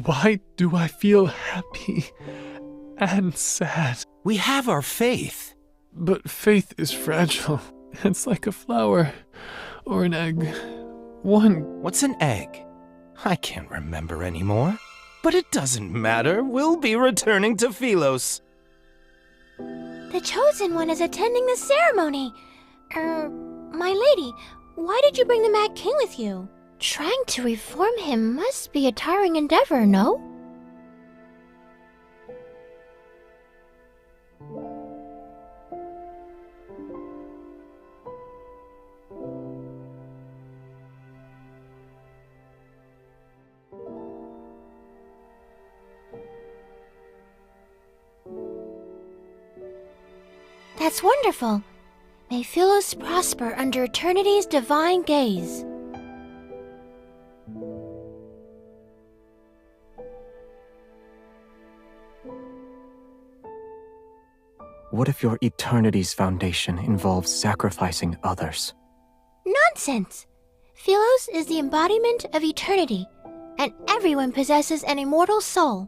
Why do I feel happy and sad? We have our faith. But faith is fragile. It's like a flower or an egg. What's an egg? I can't remember anymore. But it doesn't matter. We'll be returning to Philos. The Chosen One is attending the ceremony. My lady, why did you bring the Mad King with you? Trying to reform him must be a tiring endeavor, no? That's wonderful. May Philos prosper under eternity's divine gaze. What if your eternity's foundation involves sacrificing others? Nonsense! Philos is the embodiment of eternity, and everyone possesses an immortal soul.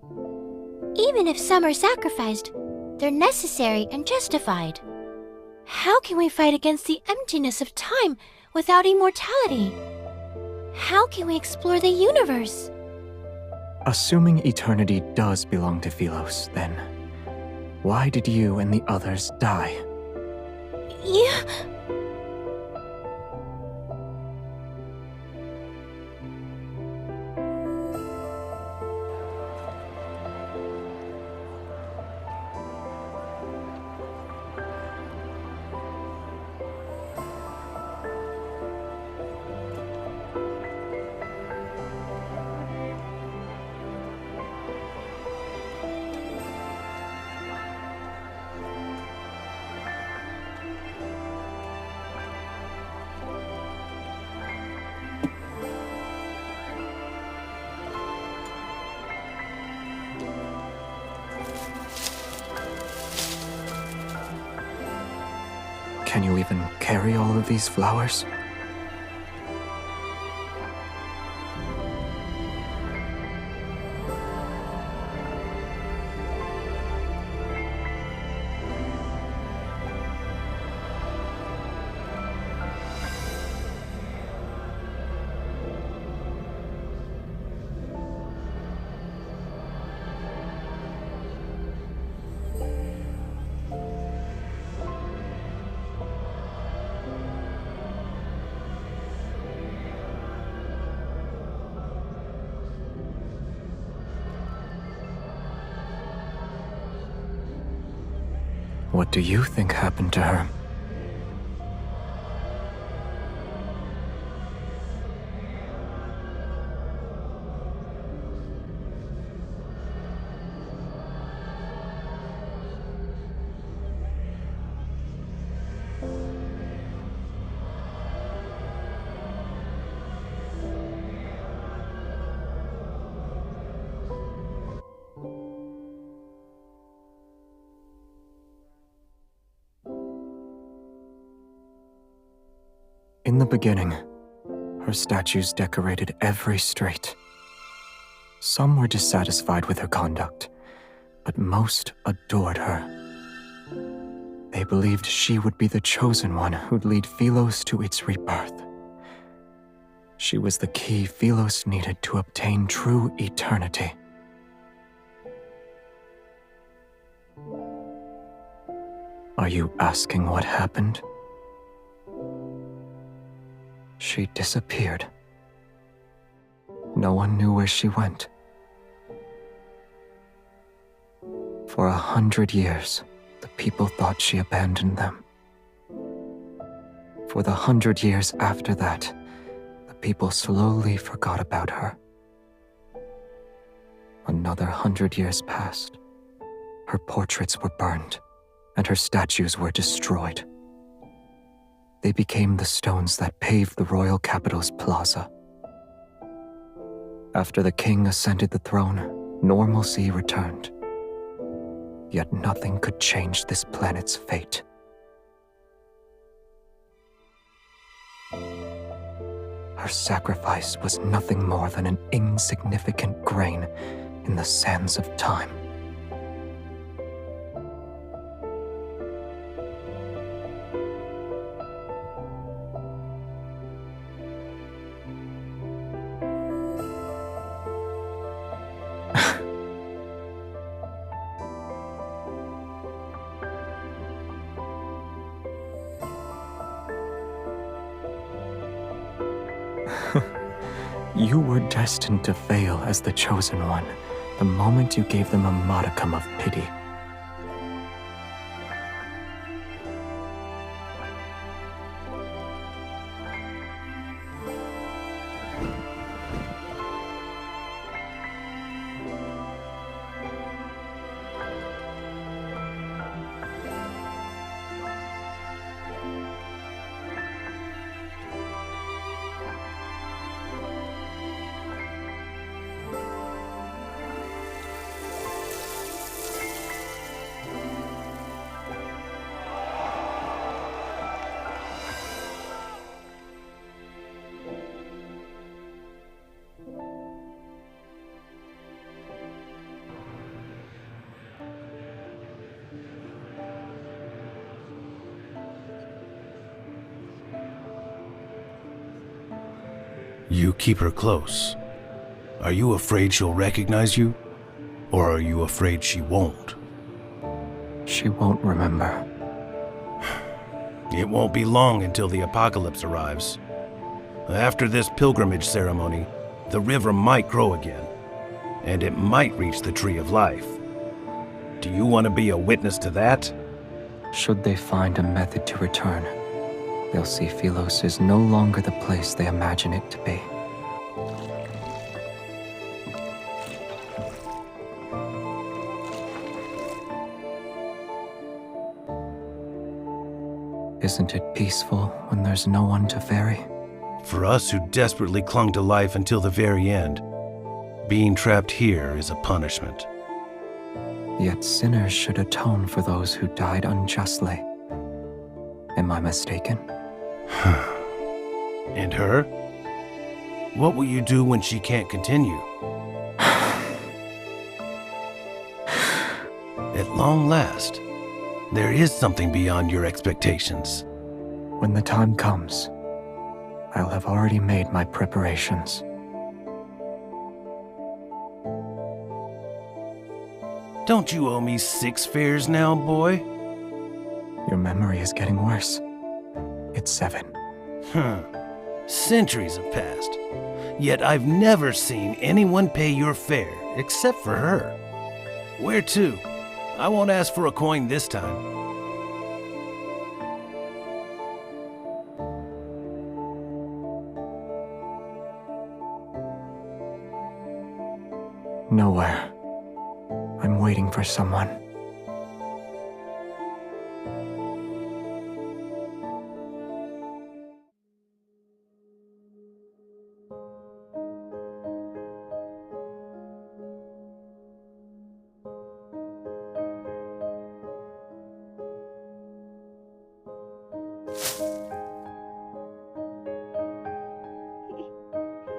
Even if some are sacrificed, they're necessary and justified. How can we fight against the emptiness of time without immortality? How can we explore the universe? Assuming eternity does belong to Philos, then why did you and the others die? Yeah. Can you even carry all of these flowers? What do you think happened to her? In the beginning, her statues decorated every street. Some were dissatisfied with her conduct, but most adored her. They believed she would be the chosen one who'd lead Philos to its rebirth. She was the key Philos needed to obtain true eternity. Are you asking what happened? She disappeared. No one knew where she went. For 100 years, the people thought she abandoned them. For the 100 years after that, the people slowly forgot about her. Another 100 years passed. Her portraits were burned, and her statues were destroyed. They became the stones that paved the royal capital's plaza. After the king ascended the throne, normalcy returned. Yet nothing could change this planet's fate. Her sacrifice was nothing more than an insignificant grain in the sands of time. You were destined to fail as the Chosen One the moment you gave them a modicum of pity. You keep her close. Are you afraid she'll recognize you? Or are you afraid she won't? She won't remember. It won't be long until the apocalypse arrives. After this pilgrimage ceremony, the river might grow again, and it might reach the Tree of Life. Do you want to be a witness to that? Should they find a method to return, they'll see Philos is no longer the place they imagine it to be. Isn't it peaceful when there's no one to ferry? For us who desperately clung to life until the very end, being trapped here is a punishment. Yet sinners should atone for those who died unjustly. Am I mistaken? And her? What will you do when she can't continue? At long last, there is something beyond your expectations. When the time comes, I'll have already made my preparations. Don't you owe me 6 fares now, boy? Your memory is getting worse. It's 7. Centuries have passed. Yet I've never seen anyone pay your fare except for her. Where to? I won't ask for a coin this time. Nowhere. I'm waiting for someone. He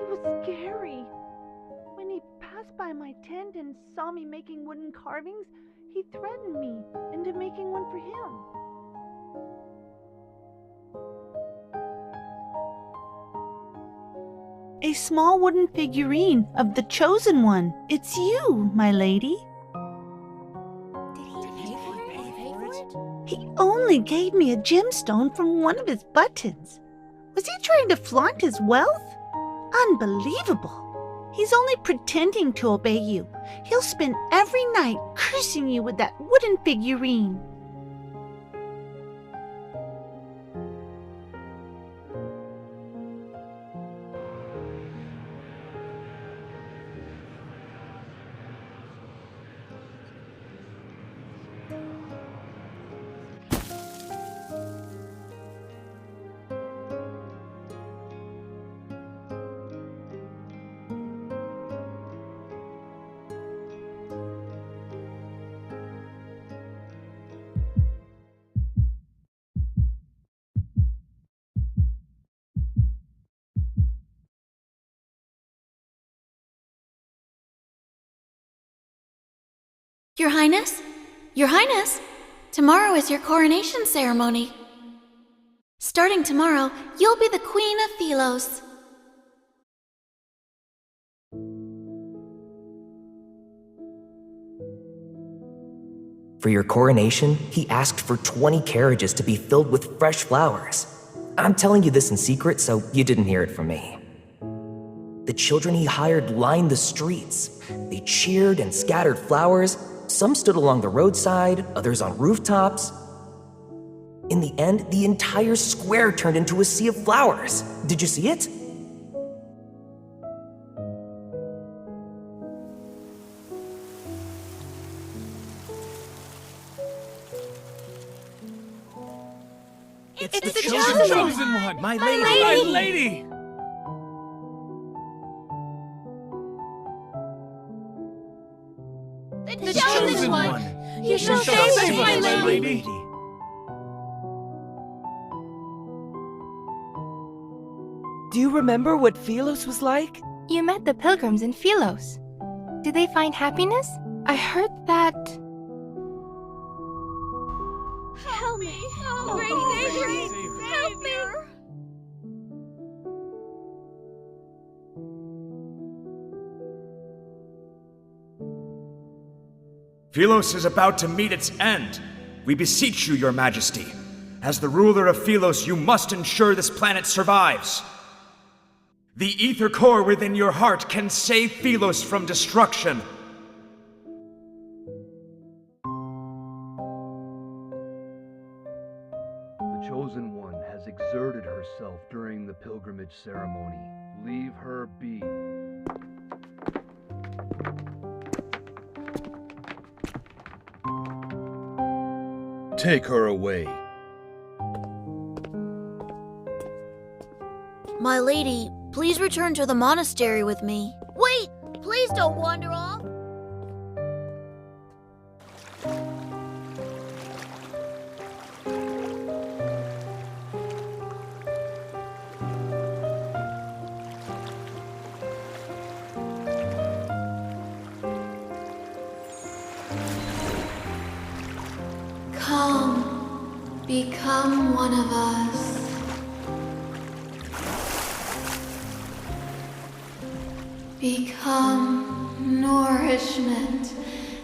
was scary. When he passed by my tent and saw me making wooden carvings, he threatened me into making one for him. A small wooden figurine of the Chosen One. It's you, my lady. Did he pay for it? He only gave me a gemstone from one of his buttons. Was he trying to flaunt his wealth? Unbelievable. He's only pretending to obey you. He'll spend every night cursing you with that wooden figurine. Your Highness? Your Highness! Tomorrow is your coronation ceremony. Starting tomorrow, you'll be the Queen of Philos. For your coronation, he asked for 20 carriages to be filled with fresh flowers. I'm telling you this in secret, so you didn't hear it from me. The children he hired lined the streets. They cheered and scattered flowers. Some stood along the roadside, others on rooftops. In the end, the entire square turned into a sea of flowers. Did you see it? It's the Chosen one! My lady! My lady! The chosen one! You shall Save save us, my my lady! lady! Do you remember what Philos was like? You met the pilgrims in Philos. Did they find happiness? I heard that... Help me! Oh, Great Savior! Savior! Help me! Philos is about to meet its end. We beseech you, your majesty. As the ruler of Philos, you must ensure this planet survives. The ether core within your heart can save Philos from destruction. The Chosen One has exerted herself during the pilgrimage ceremony. Leave her be. Take her away. My lady, please return to the monastery with me. Wait! Please don't wander off! Come, become one of us. Become nourishment,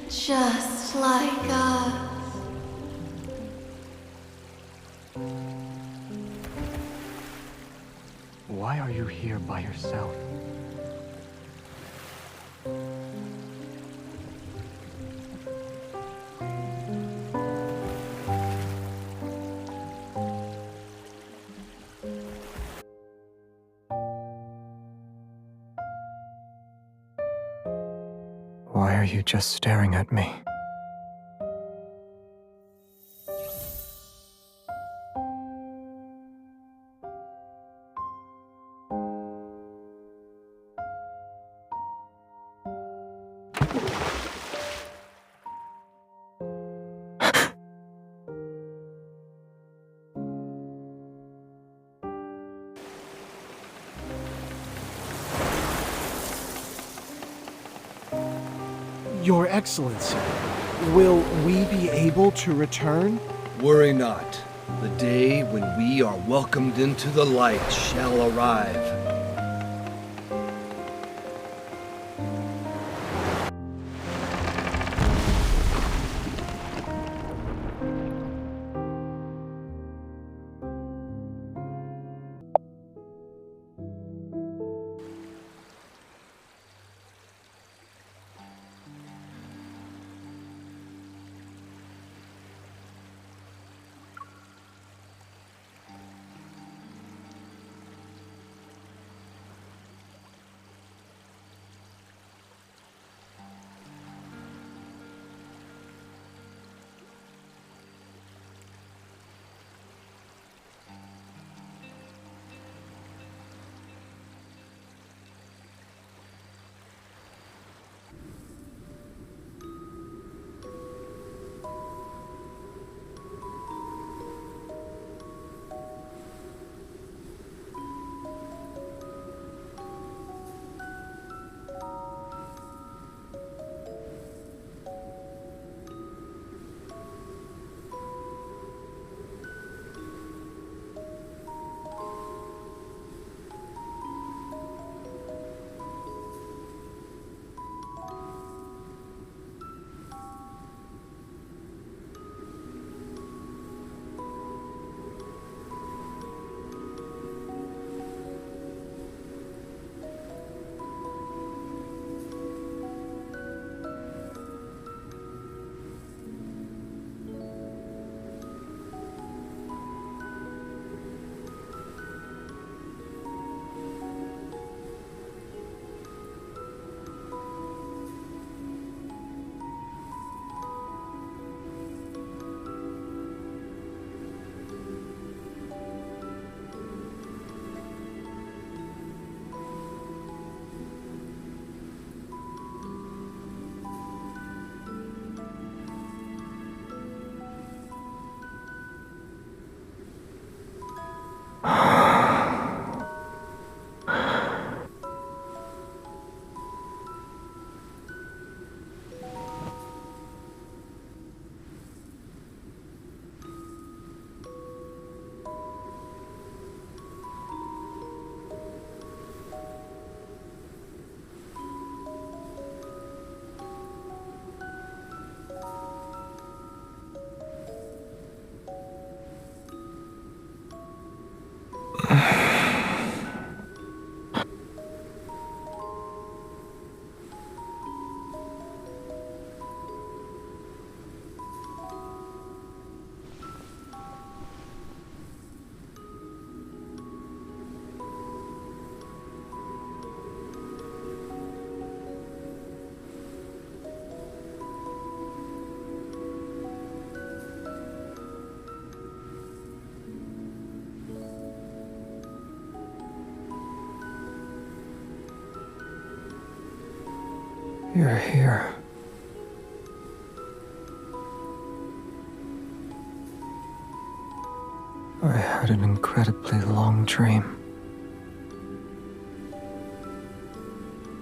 just like us. Why are you here by yourself? Why are you just staring at me? Your Excellency, will we be able to return? Worry not. The day when we are welcomed into the light shall arrive. You're here. I had an incredibly long dream.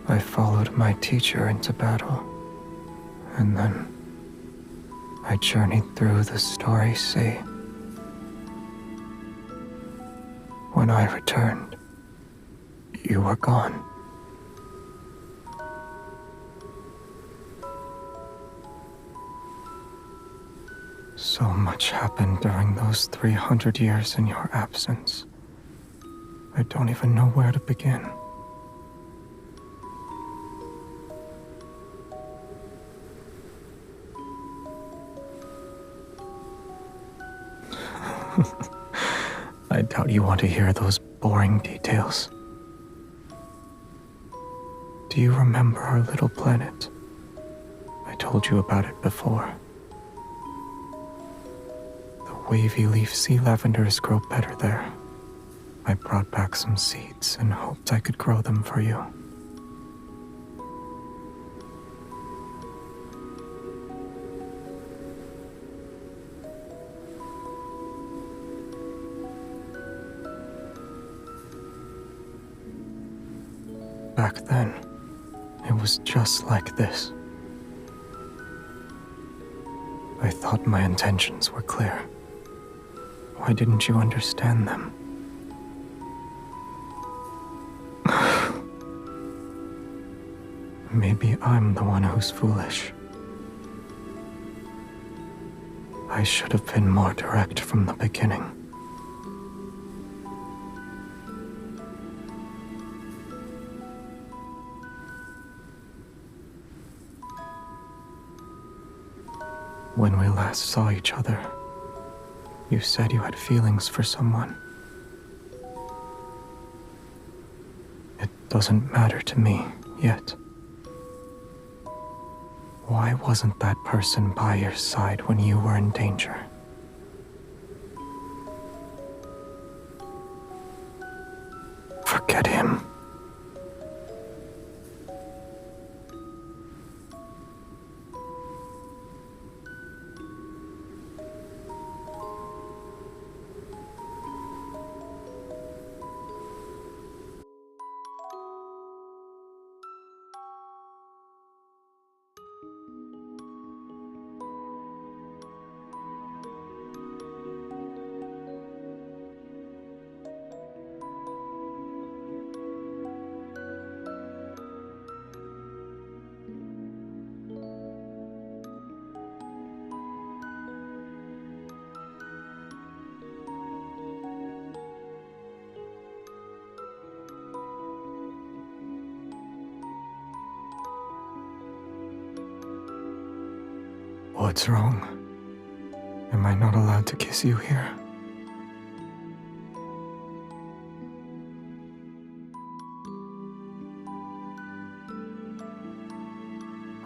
I followed my teacher into battle, and then I journeyed through the Starry Sea. When I returned, you were gone. So much happened during those 300 years in your absence. I don't even know where to begin. I doubt you want to hear those boring details. Do you remember our little planet? I told you about it before. The wavy leaf sea lavenders grow better there. I brought back some seeds and hoped I could grow them for you. Back then, it was just like this. I thought my intentions were clear. Why didn't you understand them? Maybe I'm the one who's foolish. I should have been more direct from the beginning. When we last saw each other, you said you had feelings for someone. It doesn't matter to me yet. Why wasn't that person by your side when you were in danger? Forget him. What's wrong? Am I not allowed to kiss you here?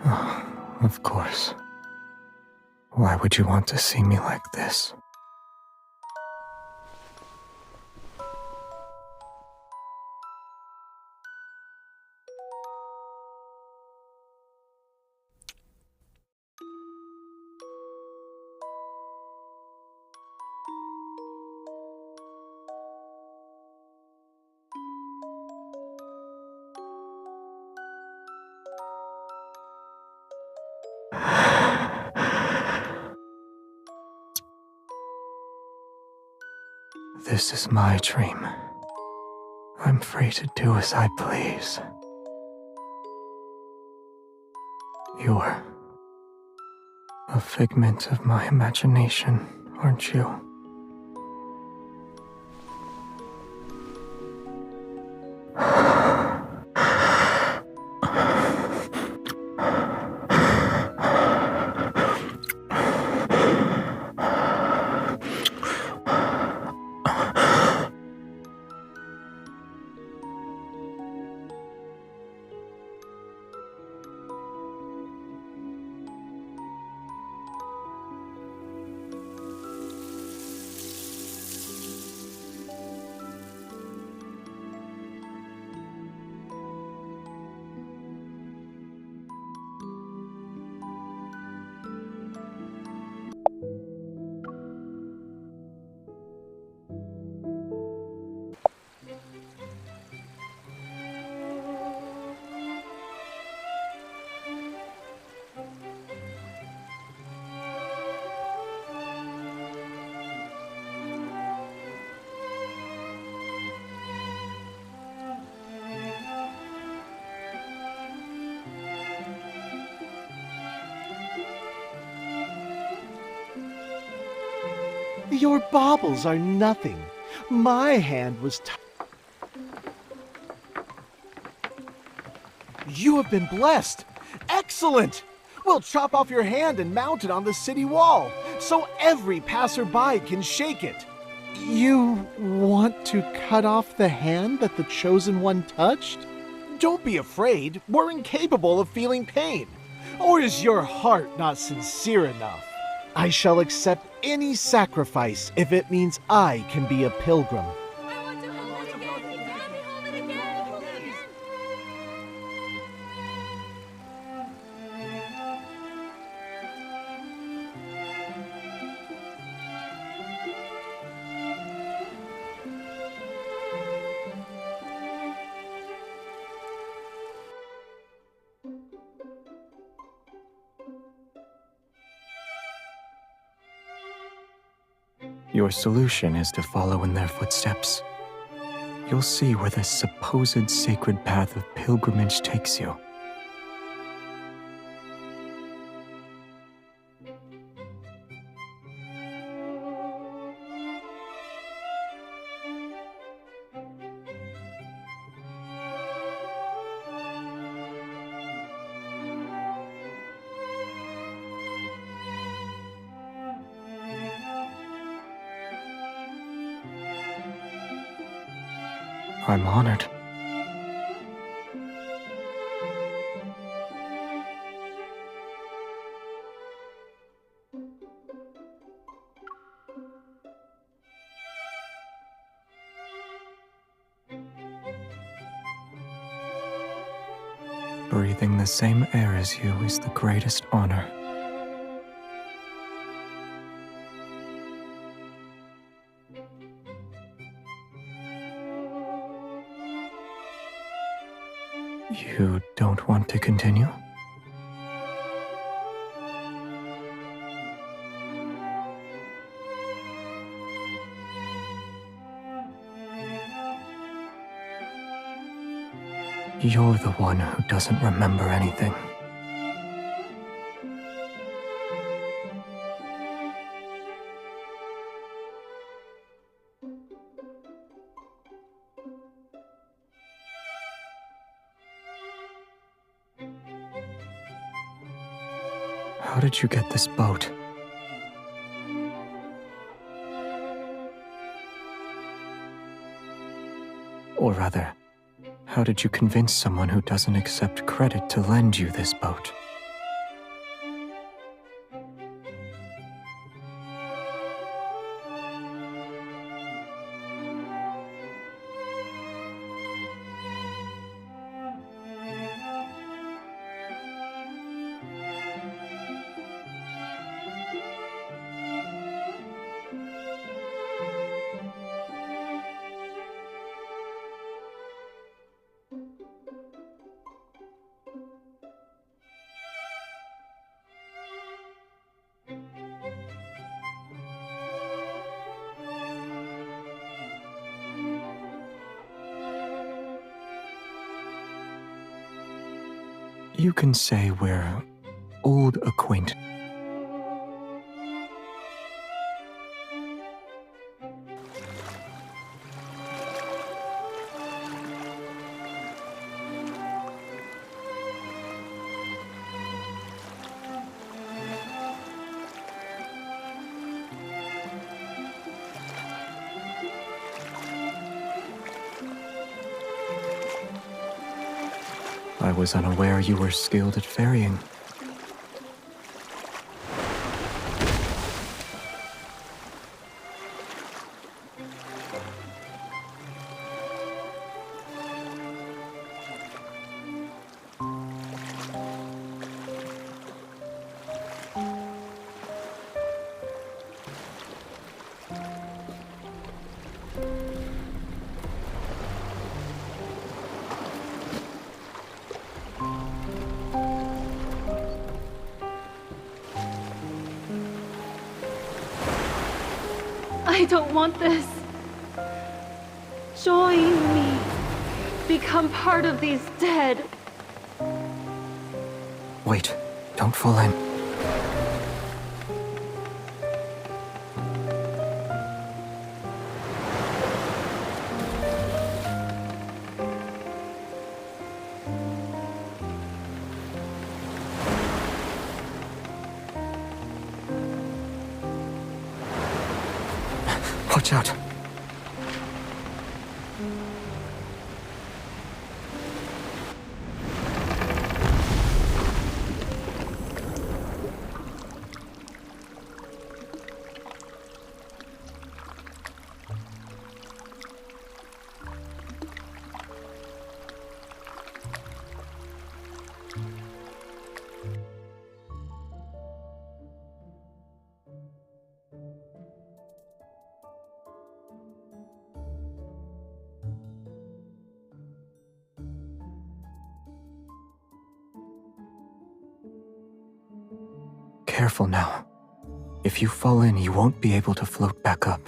Oh, of course. Why would you want to see me like this? This is my dream. I'm free to do as I please. You're a figment of my imagination, aren't you? Your baubles are nothing. My hand was You have been blessed. Excellent! We'll chop off your hand and mount it on the city wall, so every passerby can shake it. You want to cut off the hand that the Chosen One touched? Don't be afraid. We're incapable of feeling pain. Or is your heart not sincere enough? I shall accept any sacrifice if it means I can be a pilgrim. Your solution is to follow in their footsteps. You'll see where this supposed sacred path of pilgrimage takes you. I'm honored. Breathing the same air as you is the greatest honor. You don't want to continue? You're the one who doesn't remember anything. How did you get this boat? Or rather, how did you convince someone who doesn't accept credit to lend you this boat? You can say we're old acquaintances. I was unaware you were skilled at ferrying. I don't want this. Join me. Become part of these dead. Wait, don't fall in. Watch out. Careful now. If you fall in, you won't be able to float back up.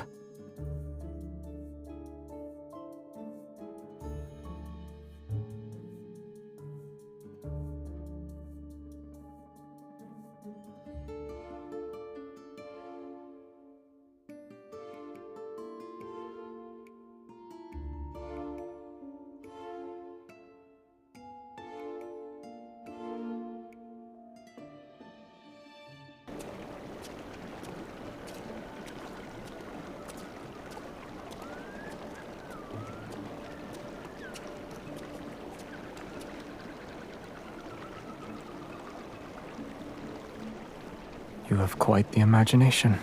You have quite the imagination.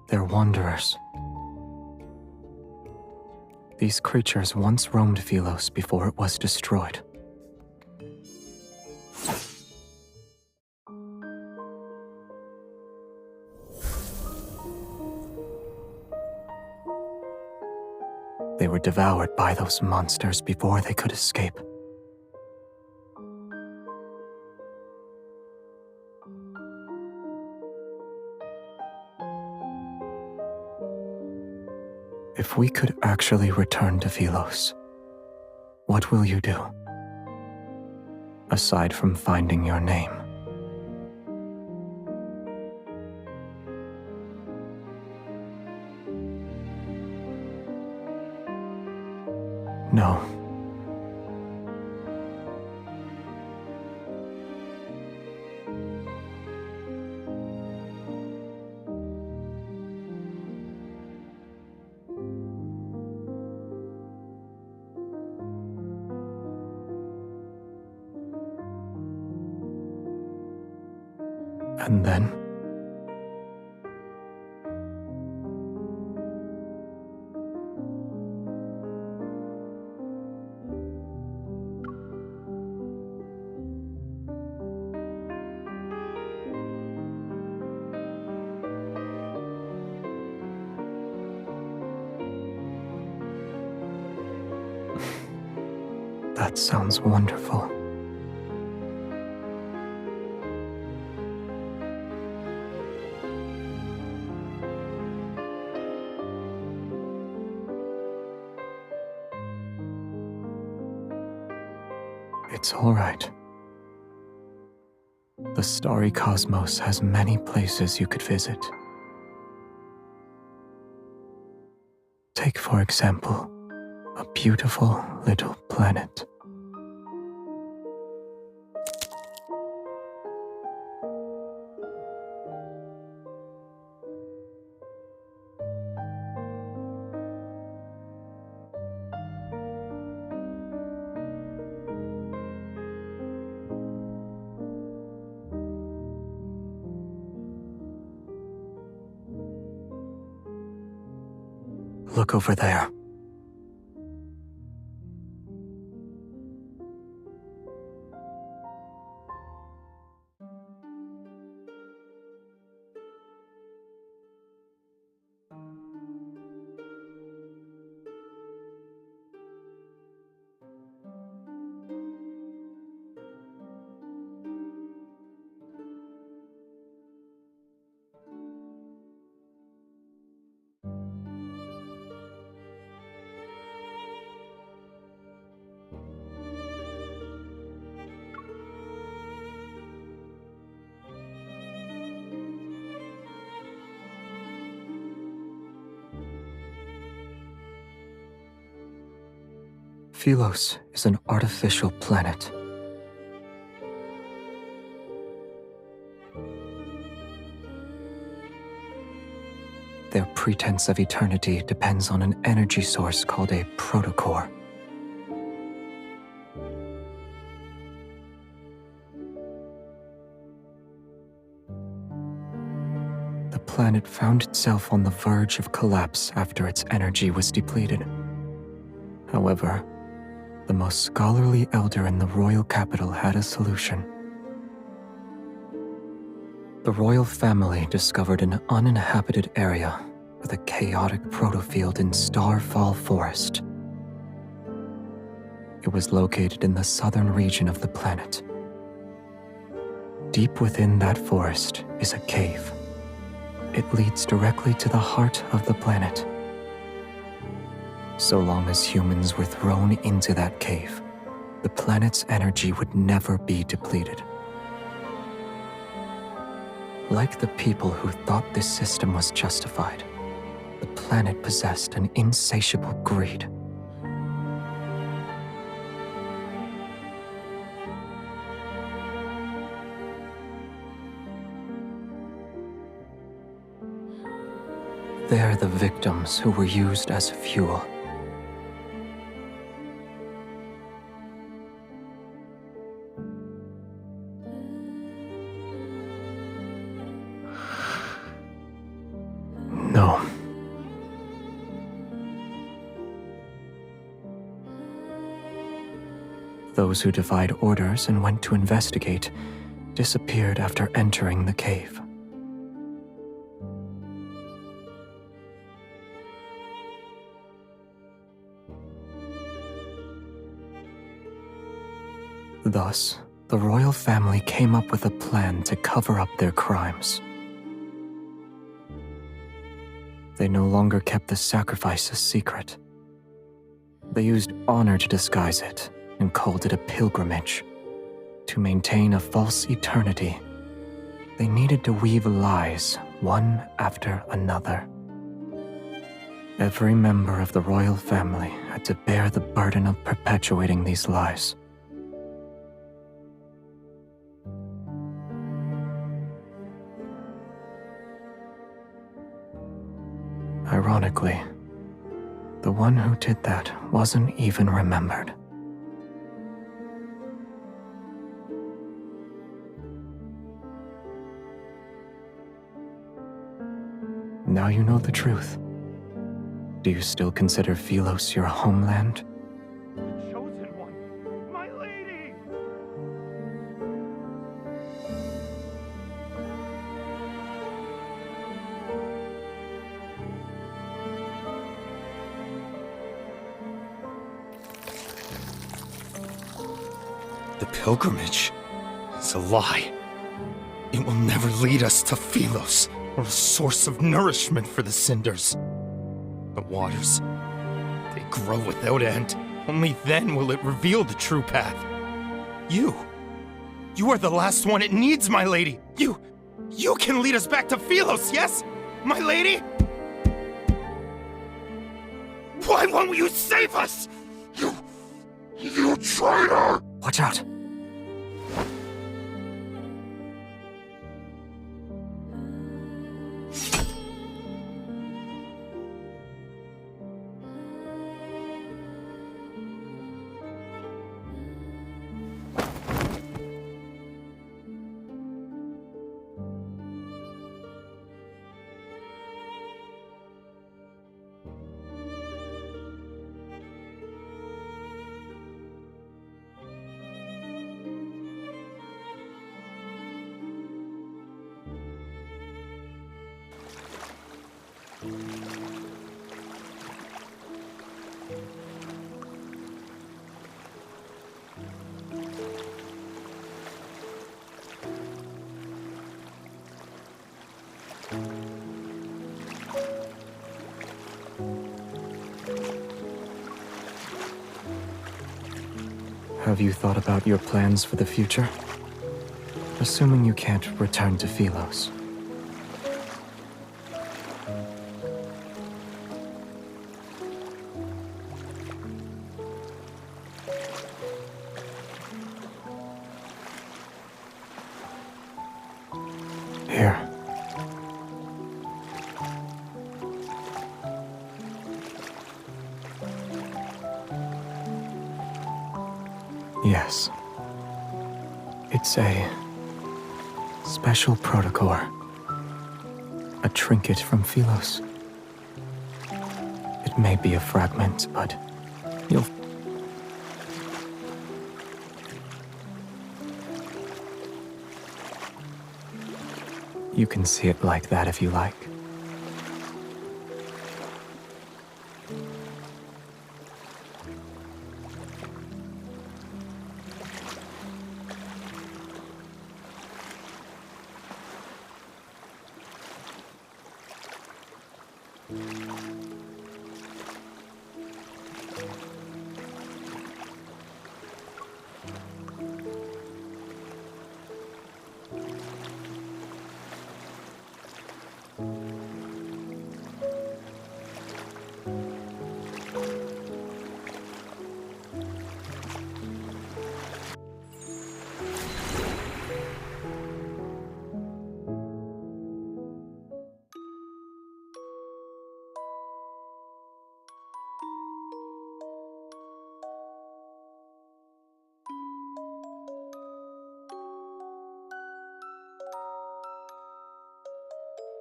They're wanderers. These creatures once roamed Philos before it was destroyed. They were devoured by those monsters before they could escape. If we could actually return to Philos, what will you do? Aside from finding your name. No. And then? That sounds wonderful. It's all right. The starry cosmos has many places you could visit. Take, for example, a beautiful little planet. Look over there. Philos is an artificial planet. Their pretense of eternity depends on an energy source called a protocore. The planet found itself on the verge of collapse after its energy was depleted. However, the most scholarly elder in the royal capital had a solution. The royal family discovered an uninhabited area with a chaotic protofield in Starfall Forest. It was located in the southern region of the planet. Deep within that forest is a cave. It leads directly to the heart of the planet. So long as humans were thrown into that cave, the planet's energy would never be depleted. Like the people who thought this system was justified, the planet possessed an insatiable greed. They're the victims who were used as fuel. No. Those who defied orders and went to investigate disappeared after entering the cave. Thus, the royal family came up with a plan to cover up their crimes. They no longer kept the sacrifice a secret. They used honor to disguise it and called it a pilgrimage. To maintain a false eternity, they needed to weave lies one after another. Every member of the royal family had to bear the burden of perpetuating these lies. Ironically, the one who did that wasn't even remembered. Now you know the truth. Do you still consider Philos your homeland? Chosen one, my lady! The pilgrimage is a lie. It will never lead us to Philos, or a source of nourishment for the cinders. The waters, they grow without end. Only then will it reveal the true path. You are the last one it needs, my lady. You can lead us back to Philos, yes? My lady? Why won't you save us? You traitor! Watch out! Have you thought about your plans for the future? Assuming you can't return to Philos. Here. Yes. It's a special protocore. A trinket from Philos. It may be a fragment, but you'll... You can see it like that if you like.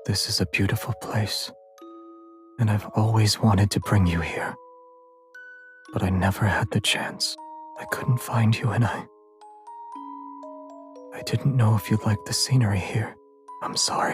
This is a beautiful place, and I've always wanted to bring you here. But I never had the chance. I couldn't find you, and I didn't know if you'd like the scenery here. I'm sorry.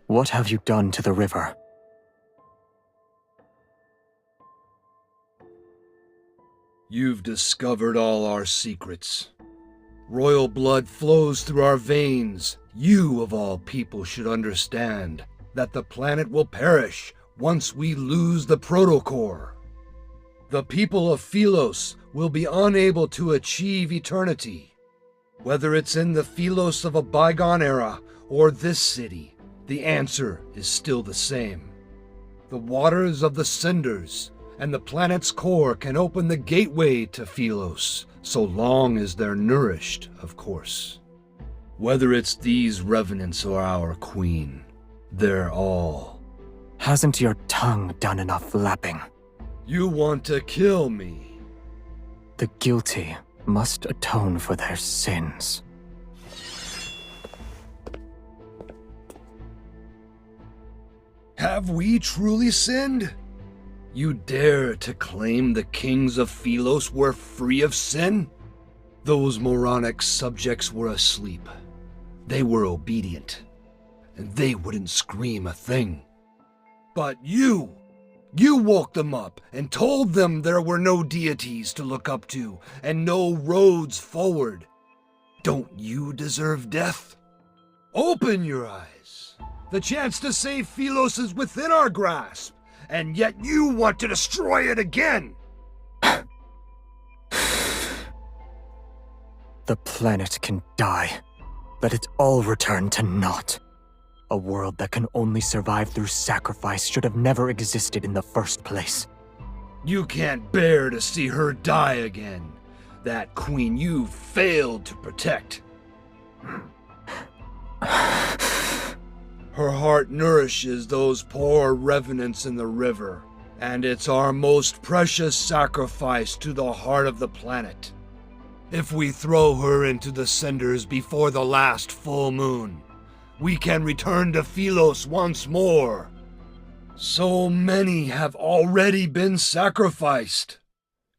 What have you done to the river? You've discovered all our secrets. Royal blood flows through our veins. You, of all people, should understand that the planet will perish once we lose the protocore. The people of Philos will be unable to achieve eternity. Whether it's in the Philos of a bygone era or this city, the answer is still the same. The waters of the cinders and the planet's core can open the gateway to Philos, so long as they're nourished, of course. Whether it's these revenants or our queen, they're all... Hasn't your tongue done enough lapping? You want to kill me? The guilty must atone for their sins. Have we truly sinned? You dare to claim the kings of Philos were free of sin? Those moronic subjects were asleep. They were obedient, and they wouldn't scream a thing. But you woke them up and told them there were no deities to look up to and no roads forward. Don't you deserve death? Open your eyes. The chance to save Philos is within our grasp, and yet you want to destroy it again! The planet can die. Let it all return to naught. A world that can only survive through sacrifice should have never existed in the first place. You can't bear to see her die again. That queen you failed to protect. Her heart nourishes those poor revenants in the river, and it's our most precious sacrifice to the heart of the planet. If we throw her into the cinders before the last full moon, we can return to Philos once more. So many have already been sacrificed.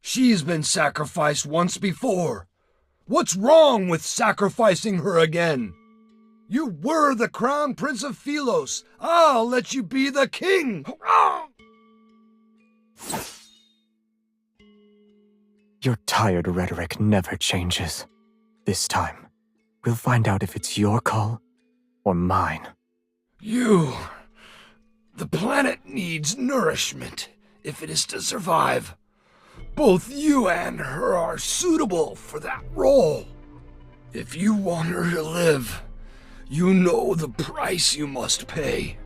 She's been sacrificed once before. What's wrong with sacrificing her again? You were the crown prince of Philos. I'll let you be the king. Your tired rhetoric never changes. This time, we'll find out if it's your call or mine. The planet needs nourishment if it is to survive. Both you and her are suitable for that role. If you want her to live, you know the price you must pay.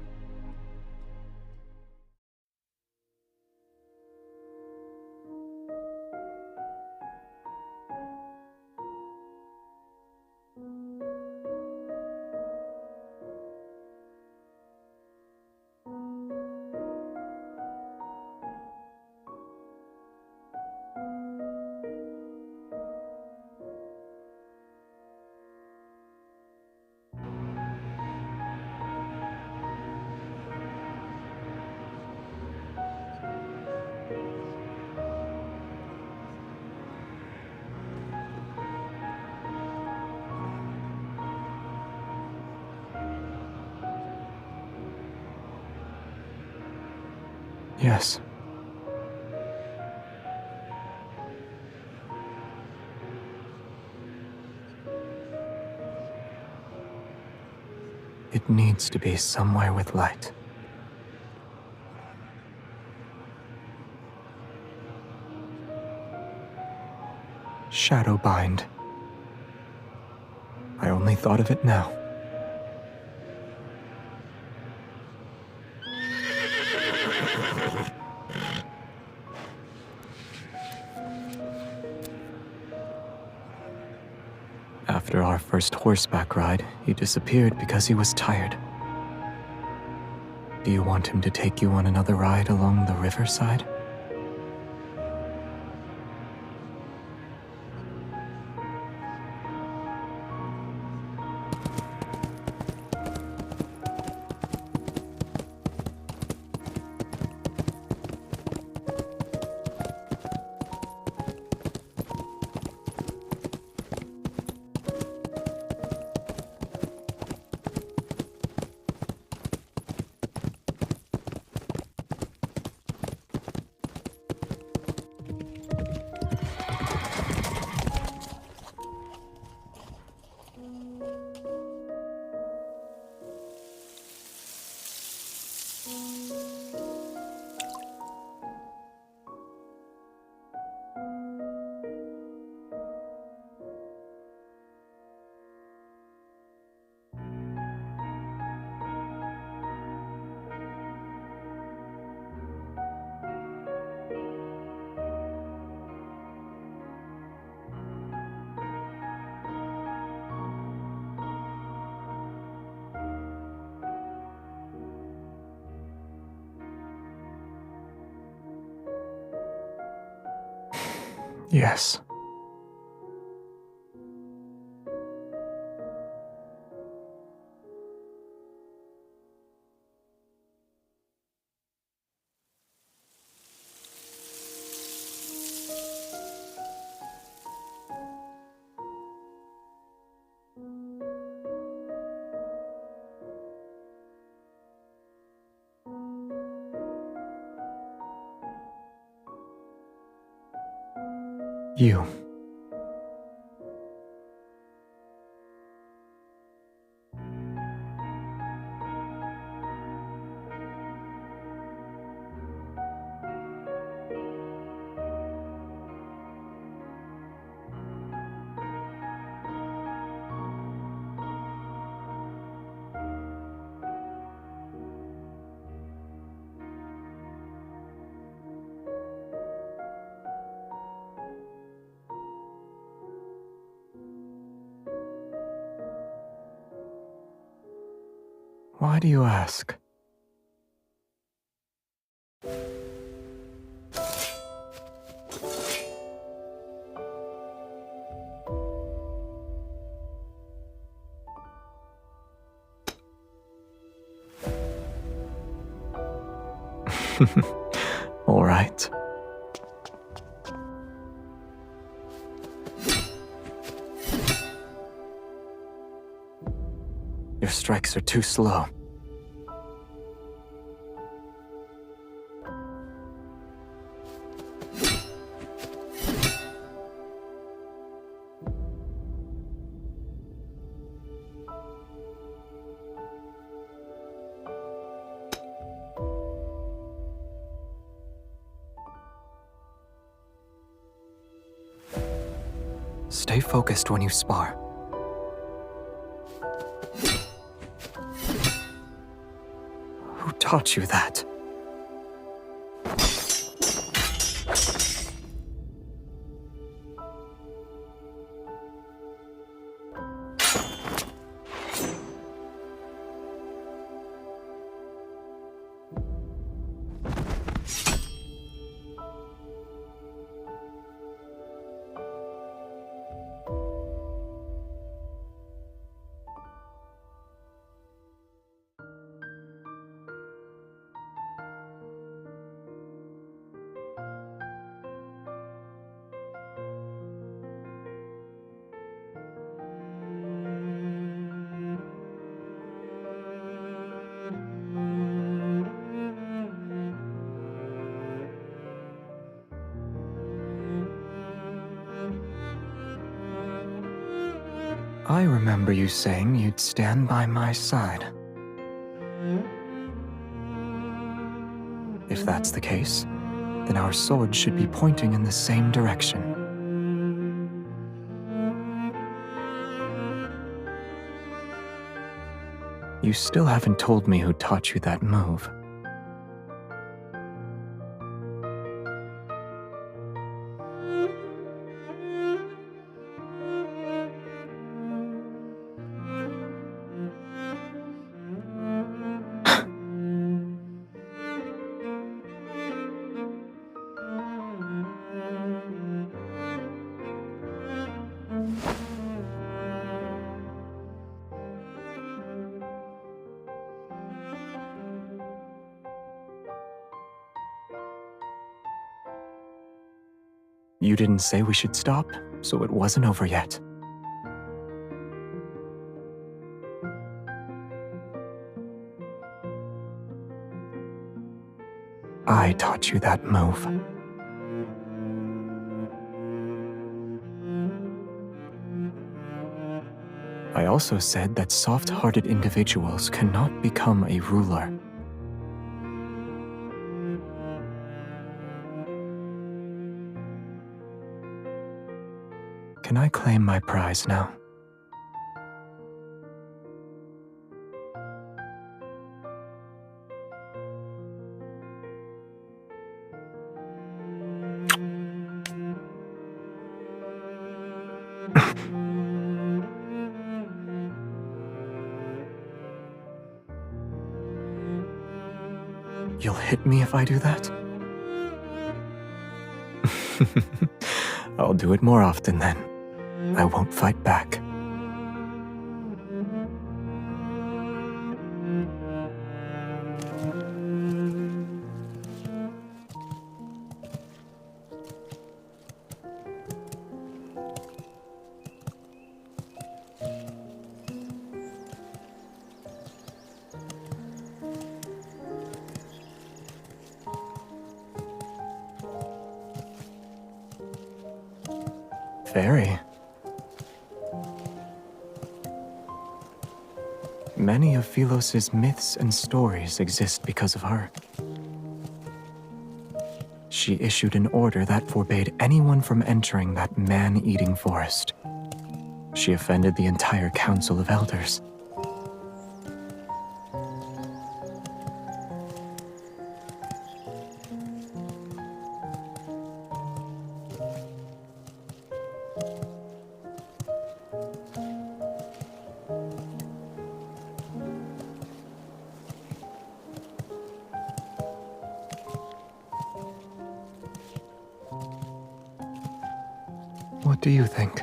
Yes. It needs to be somewhere with light. Shadowbind. I only thought of it now. After our first horseback ride, he disappeared because he was tired. Do you want him to take you on another ride along the riverside? Yes. You. Why do you ask? All right. Your strikes are too slow. Stay focused when you spar. Who taught you that? I remember you saying you'd stand by my side. If that's the case, then our swords should be pointing in the same direction. You still haven't told me who taught you that move. You didn't say we should stop, so it wasn't over yet. I taught you that move. I also said that soft-hearted individuals cannot become a ruler. Can I claim my prize now? You'll hit me if I do that? I'll do it more often then. I won't fight back. Very. Many of Philos's myths and stories exist because of her. She issued an order that forbade anyone from entering that man-eating forest. She offended the entire Council of Elders. What do you think?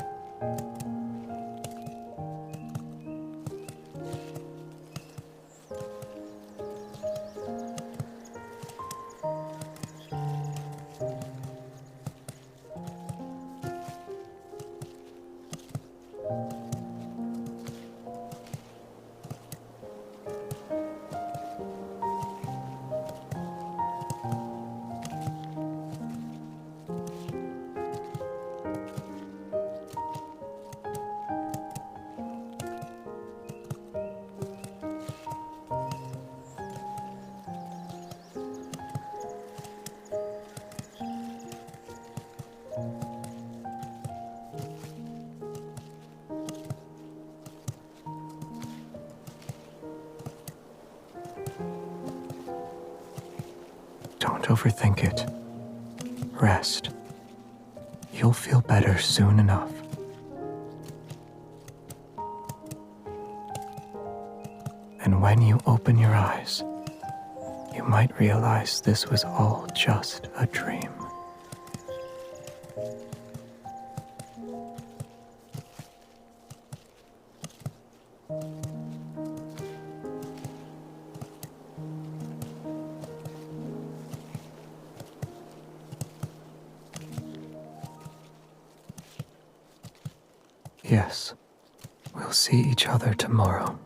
Don't overthink it. Rest. You'll feel better soon enough. And when you open your eyes, you might realize this was all just a dream. Yes, we'll see each other tomorrow.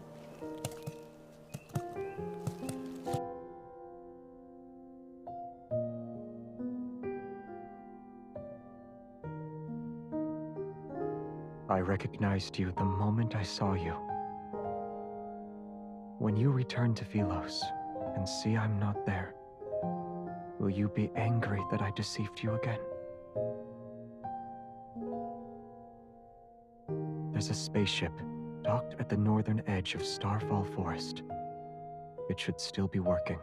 I recognized you the moment I saw you. When you return to Philos and see I'm not there, will you be angry that I deceived you again? There's a spaceship docked at the northern edge of Starfall Forest. It should still be working.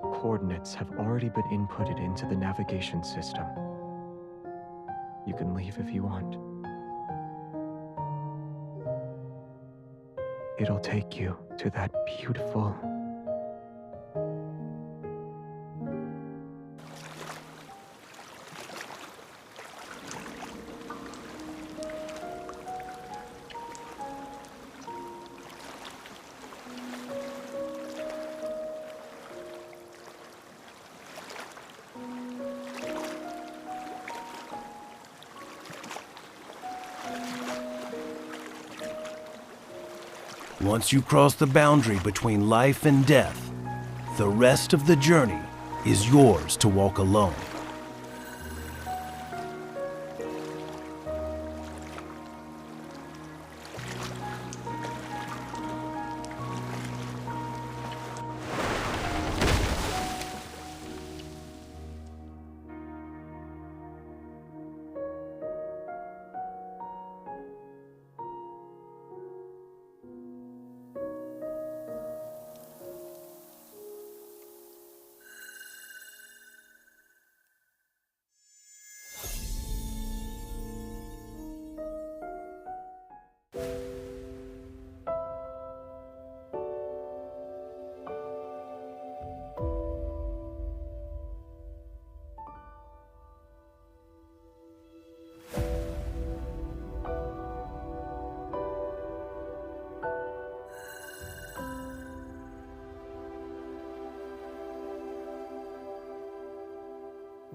Coordinates have already been inputted into the navigation system. You can leave if you want. It'll take you to that beautiful... Once you cross the boundary between life and death, the rest of the journey is yours to walk alone.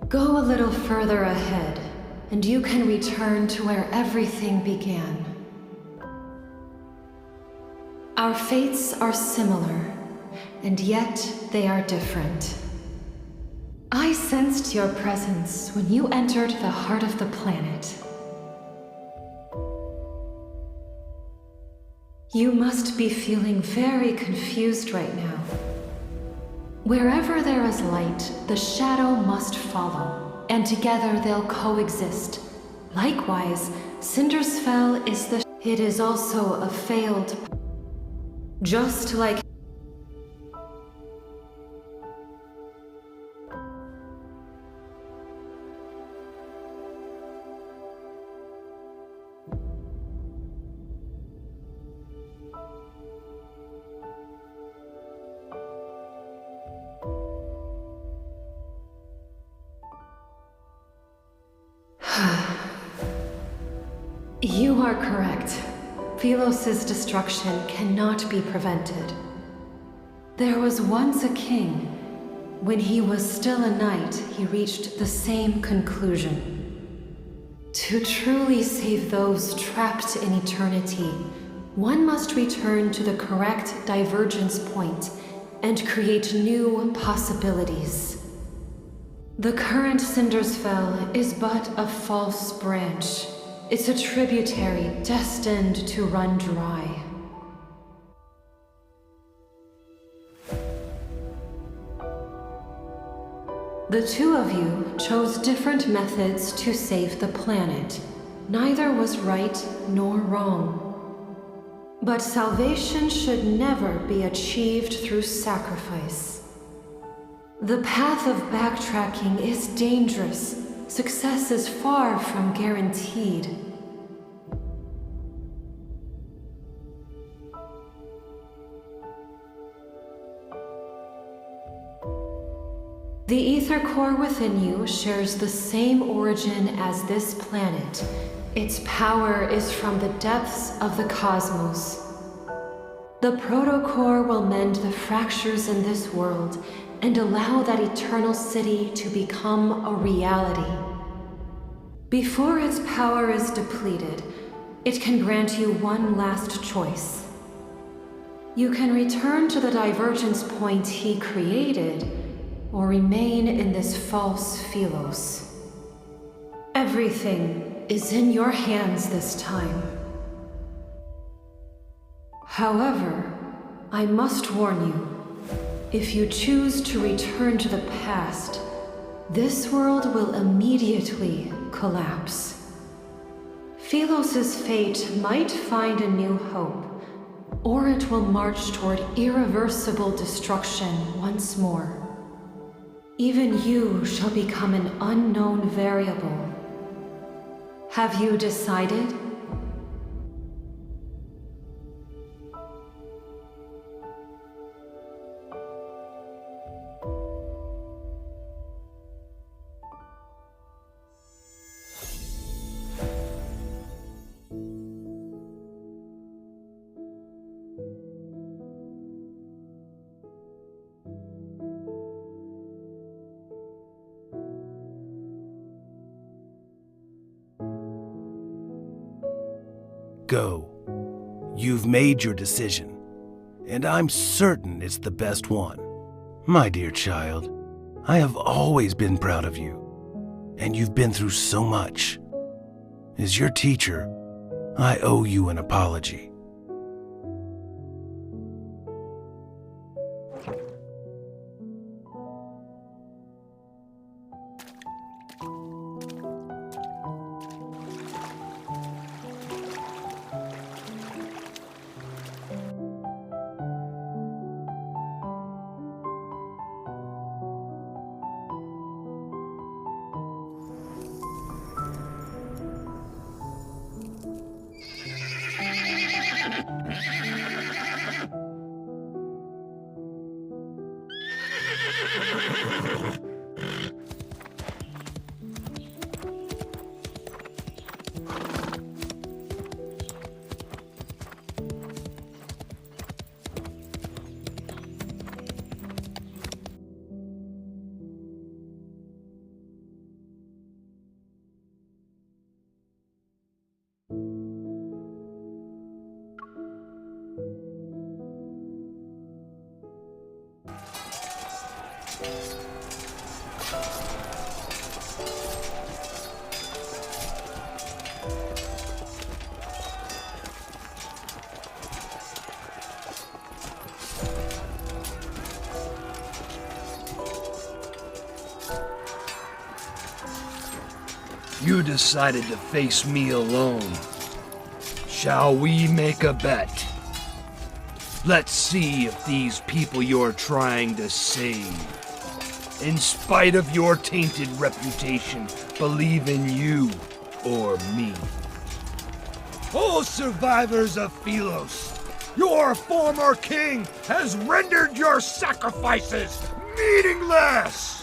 Go a little further ahead, and you can return to where everything began. Our fates are similar, and yet they are different. I sensed your presence when you entered the heart of the planet. You must be feeling very confused right now. Wherever there is light, the shadow must follow, and together they'll coexist. Likewise, Cindersfell is the... It is also a failed... Just like... You are correct. Philos' destruction cannot be prevented. There was once a king. When he was still a knight, he reached the same conclusion. To truly save those trapped in eternity, one must return to the correct divergence point and create new possibilities. The current Cindersfell is but a false branch. It's a tributary destined to run dry. The two of you chose different methods to save the planet. Neither was right nor wrong. But salvation should never be achieved through sacrifice. The path of backtracking is dangerous. Success is far from guaranteed. The ether core within you shares the same origin as this planet. Its power is from the depths of the cosmos. The protocore will mend the fractures in this world and allow that eternal city to become a reality. Before its power is depleted, it can grant you one last choice. You can return to the divergence point he created, or remain in this false Philos. Everything is in your hands this time. However, I must warn you, if you choose to return to the past, this world will immediately collapse. Philos' fate might find a new hope, or it will march toward irreversible destruction once more. Even you shall become an unknown variable. Have you decided? Go. You've made your decision, and I'm certain it's the best one. My dear child, I have always been proud of you, and you've been through so much. As your teacher, I owe you an apology. You decided to face me alone. Shall we make a bet? Let's see if these people you're trying to save, in spite of your tainted reputation, believe in you or me. All survivors of Philos, your former king has rendered your sacrifices meaningless!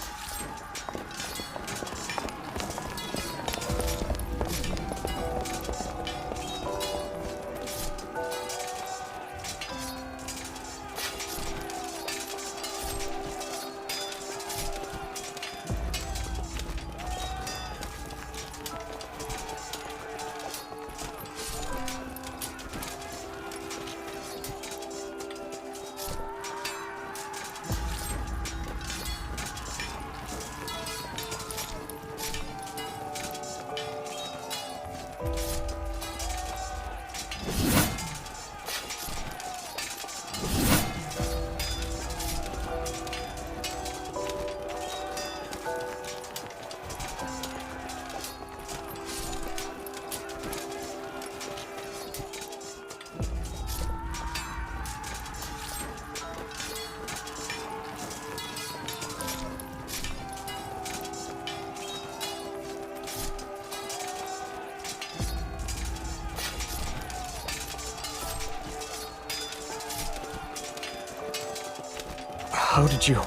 How did you...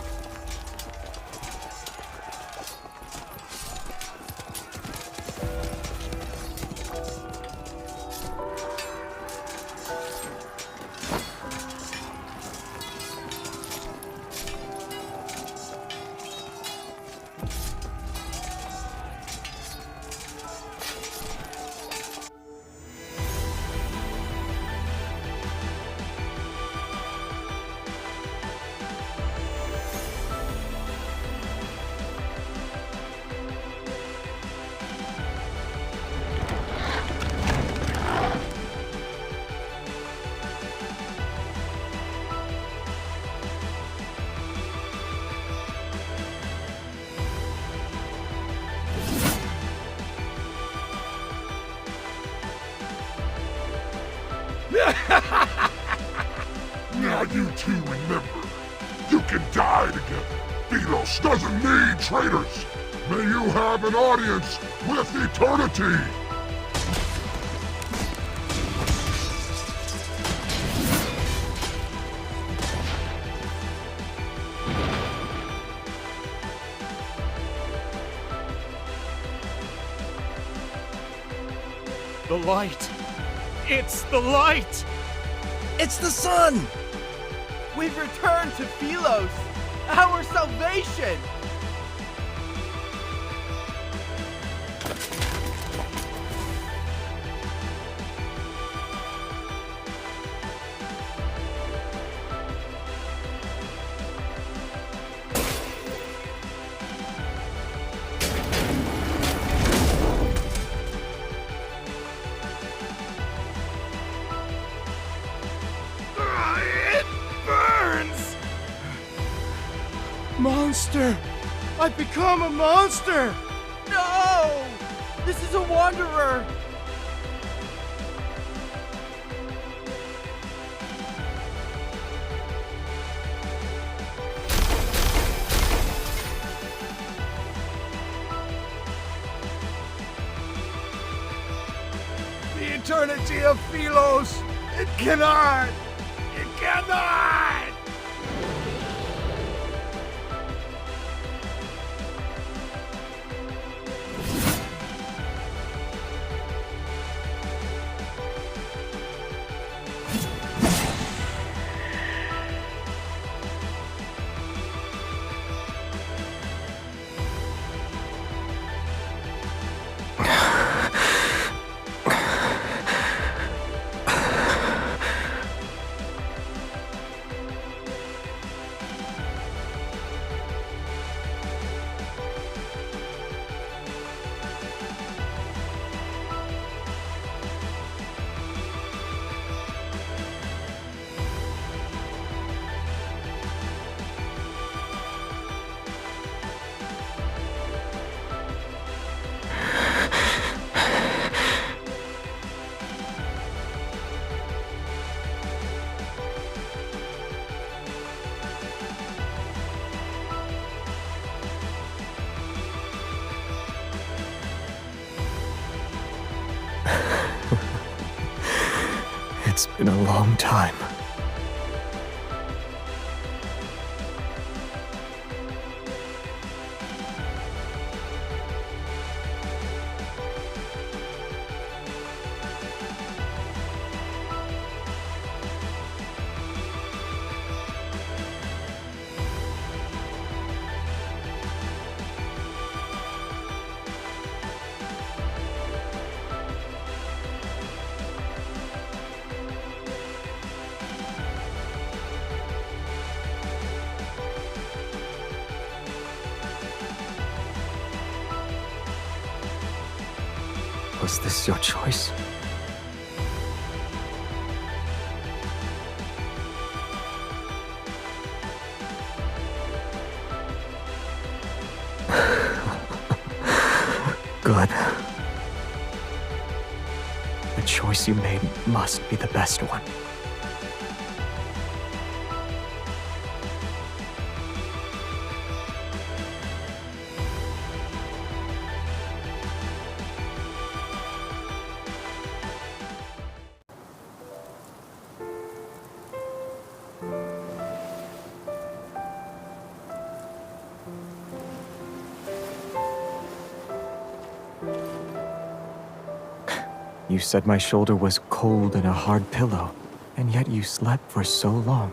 Now you two remember, you can die together. Philos doesn't need traitors. May you have an audience with eternity. The light! It's the light! It's the sun! We've returned to Philos! Our salvation! Monster! I've become a monster! No! This is a wanderer! The eternity of Philos! It cannot! It cannot! It's been a long time. Was this your choice? Good. The choice you made must be the best one. You said my shoulder was cold and a hard pillow, and yet you slept for so long.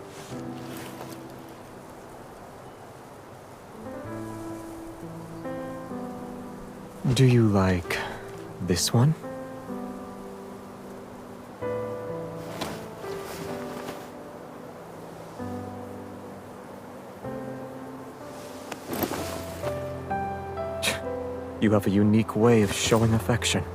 Do you like this one? You have a unique way of showing affection.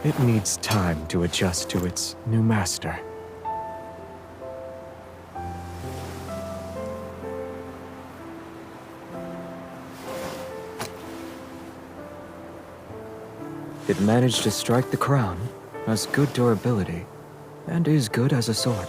It needs time to adjust to its new master. It managed to strike the crown, has good durability, and is good as a sword.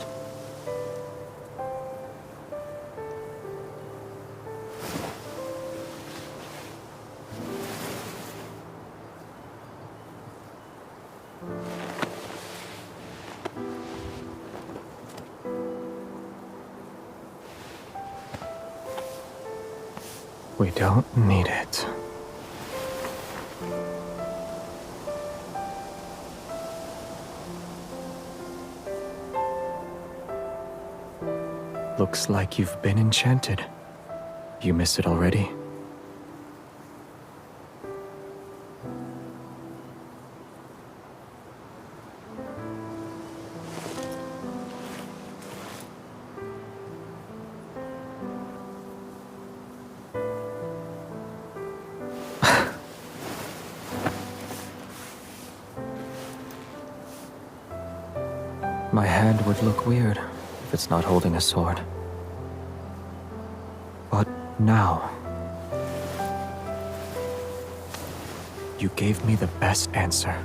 We don't need it. Looks like you've been enchanted. You miss it already? My hand would look weird if it's not holding a sword. But now, you gave me the best answer.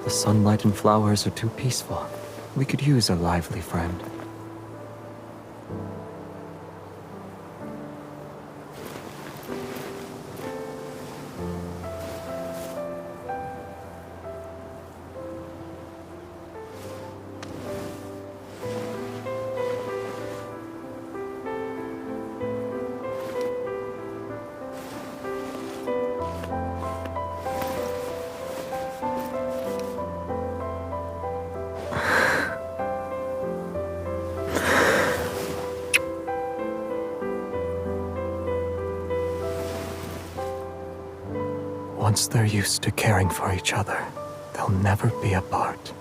The sunlight and flowers are too peaceful. We could use a lively friend. Once they're used to caring for each other, they'll never be apart.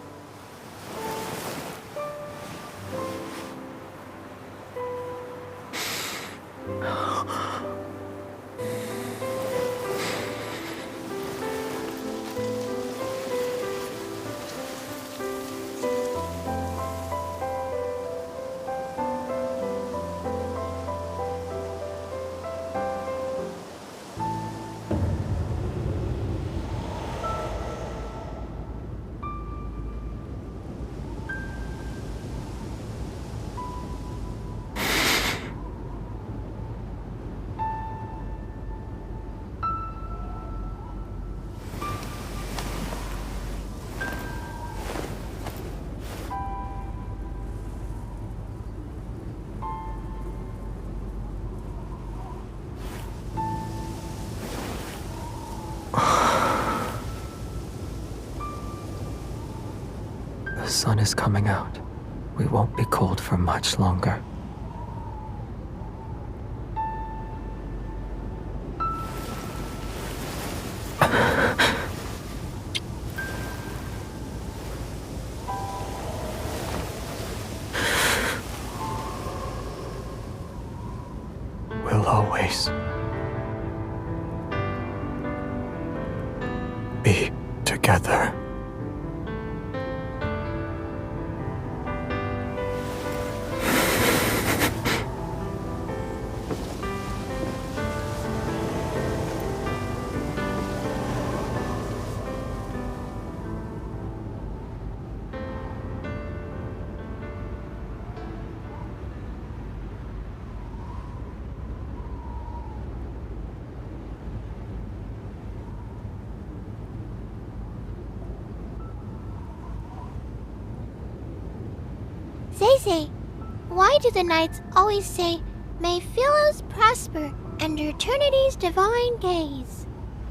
The sun is coming out. We won't be cold for much longer. We'll always be together. Zay, why do the knights always say, "May Philos prosper under eternity's divine gaze"?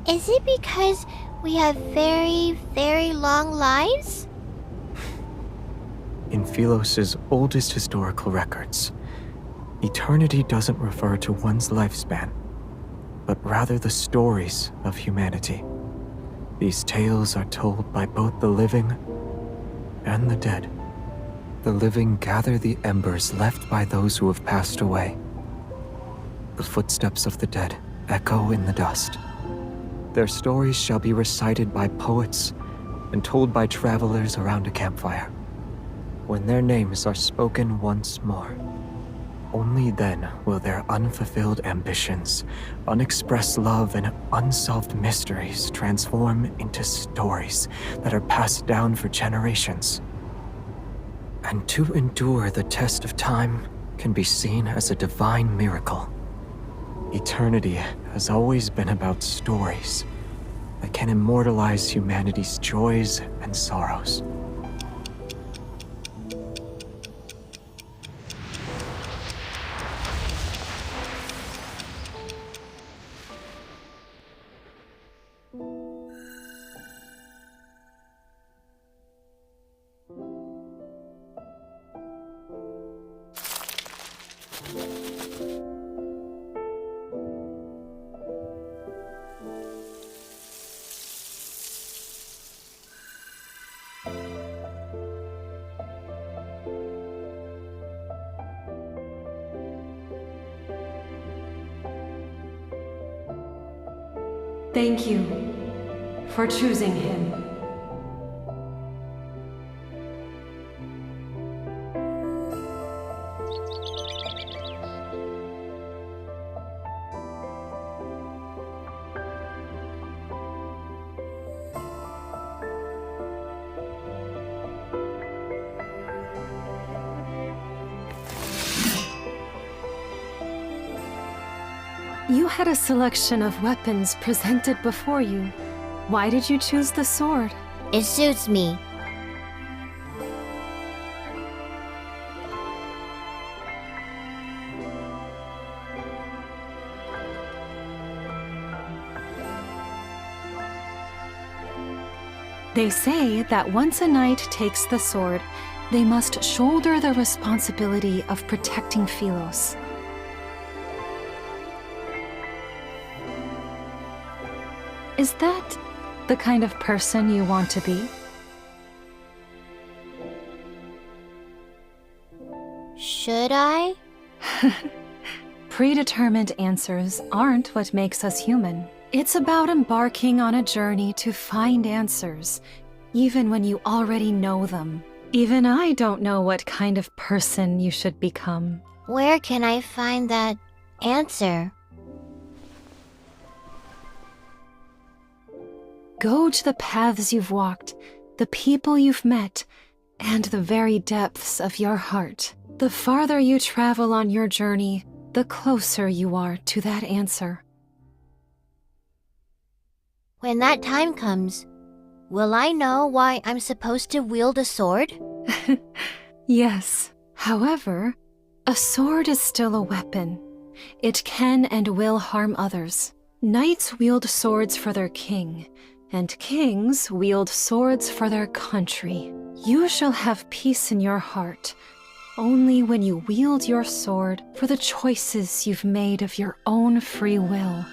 Is it because we have very, very long lives? In Philos' oldest historical records, eternity doesn't refer to one's lifespan, but rather the stories of humanity. These tales are told by both the living and the dead. The living gather the embers left by those who have passed away. The footsteps of the dead echo in the dust. Their stories shall be recited by poets and told by travelers around a campfire. When their names are spoken once more, only then will their unfulfilled ambitions, unexpressed love, and unsolved mysteries transform into stories that are passed down for generations. And to endure the test of time can be seen as a divine miracle. Eternity has always been about stories that can immortalize humanity's joys and sorrows. Thank you for choosing him. You had a selection of weapons presented before you. Why did you choose the sword? It suits me. They say that once a knight takes the sword, they must shoulder the responsibility of protecting Philos. Is that the kind of person you want to be? Should I? Predetermined answers aren't what makes us human. It's about embarking on a journey to find answers, even when you already know them. Even I don't know what kind of person you should become. Where can I find that answer? Go to the paths you've walked, the people you've met, and the very depths of your heart. The farther you travel on your journey, the closer you are to that answer. When that time comes, will I know why I'm supposed to wield a sword? Yes. However, a sword is still a weapon. It can and will harm others. Knights wield swords for their king, and kings wield swords for their country. You shall have peace in your heart only when you wield your sword for the choices you've made of your own free will.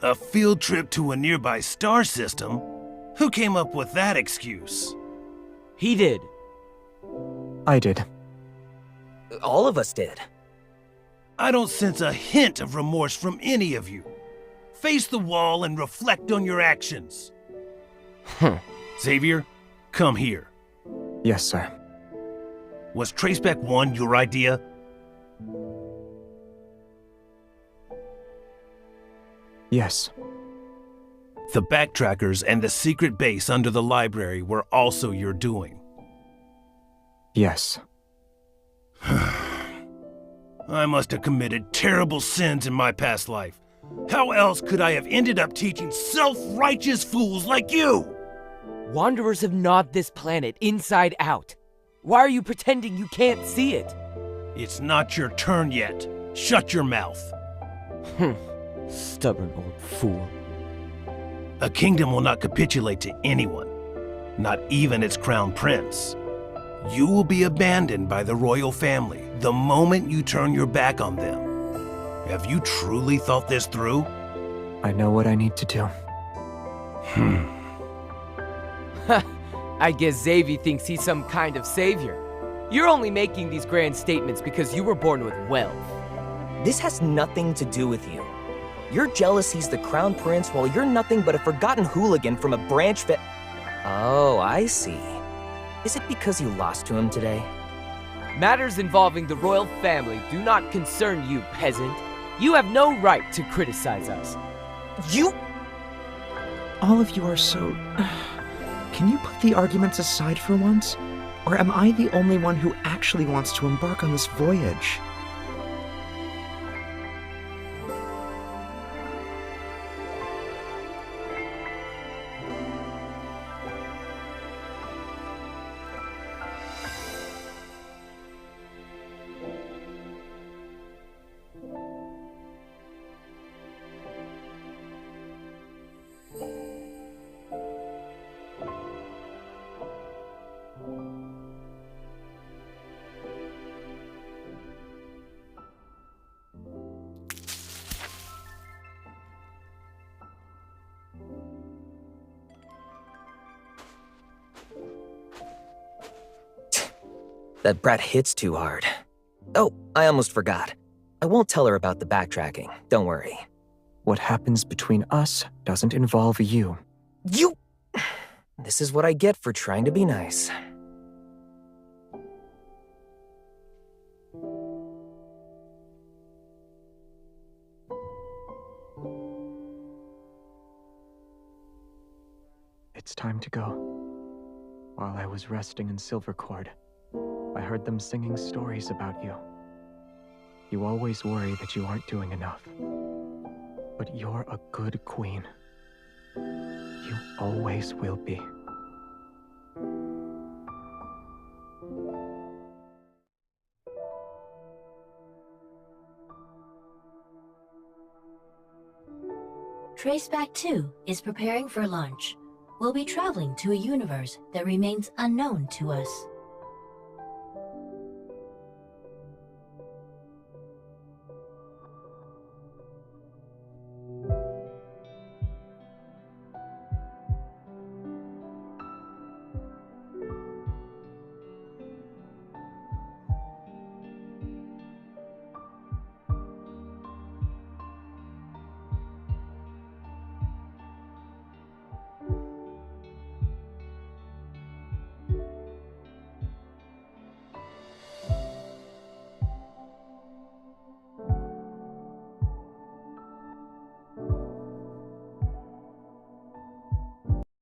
A field trip to a nearby star system? Who came up with that excuse? He did. I did. All of us did. I don't sense a hint of remorse from any of you. Face the wall and reflect on your actions. Xavier, come here. Yes, sir. Was Traceback 1 your idea? Yes. The backtrackers and the secret base under the library were also your doing. Yes. I must have committed terrible sins in my past life. How else could I have ended up teaching self-righteous fools like you? Wanderers have gnawed this planet inside out. Why are you pretending you can't see it? It's not your turn yet. Shut your mouth. Stubborn old fool. A kingdom will not capitulate to anyone, not even its crown prince. You will be abandoned by the royal family the moment you turn your back on them. Have you truly thought this through? I know what I need to do. I guess Xavier thinks he's some kind of savior. You're only making these grand statements because you were born with wealth. This has nothing to do with you. You're jealous he's the crown prince while you're nothing but a forgotten hooligan from a branch that... Oh, I see. Is it because you lost to him today? Matters involving the royal family do not concern you, peasant. You have no right to criticize us. You... All of you are so... Can you put the arguments aside for once? Or am I the only one who actually wants to embark on this voyage? That brat hits too hard. Oh, I almost forgot. I won't tell her about the backtracking, don't worry. What happens between us doesn't involve you. You... This is what I get for trying to be nice. It's time to go. While I was resting in Silvercord, I heard them singing stories about you. You always worry that you aren't doing enough. But you're a good queen. You always will be. Traceback 2 is preparing for launch. We'll be traveling to a universe that remains unknown to us.